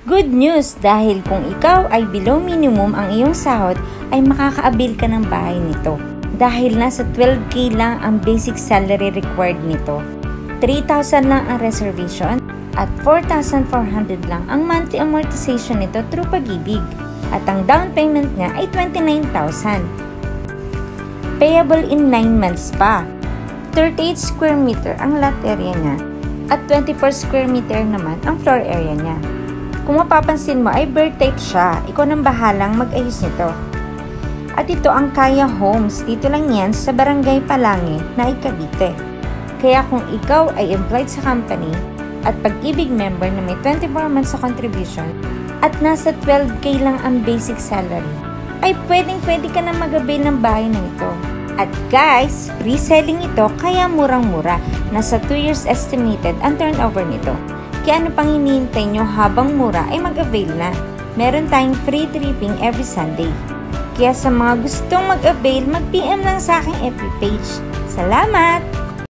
Good news dahil kung ikaw ay below minimum ang iyong sahod ay makaka-avail ka ng bahay nito. Dahil nasa 12K lang ang basic salary required nito. 3,000 lang ang reservation at 4,400 lang ang monthly amortization nito through Pag-ibig. At ang down payment niya ay 29,000. Payable in 9 months pa. 38 square meter ang lot area niya at 24 square meter naman ang floor area niya. Kung mapapansin mo ay bird type siya, ikaw nang bahalang mag-ayos nito. At ito ang Kaya Homes, dito lang yan sa Barangay Palange, Naik, Cavite. Kaya kung ikaw ay employed sa company at Pag-ibig member na may 24 months sa contribution at nasa 12K lang ang basic salary, ay pwedeng-pwede ka na mag-avail ng bahay na ito. At guys, reselling ito kaya murang-mura, nasa 2 years estimated ang turnover nito. Kaya ano pang hinihintay nyo habang mura ay mag-avail na. Meron tayong free tripping every Sunday. Kaya sa mga gustong mag-avail, mag-PM lang sa aking FB page. Salamat!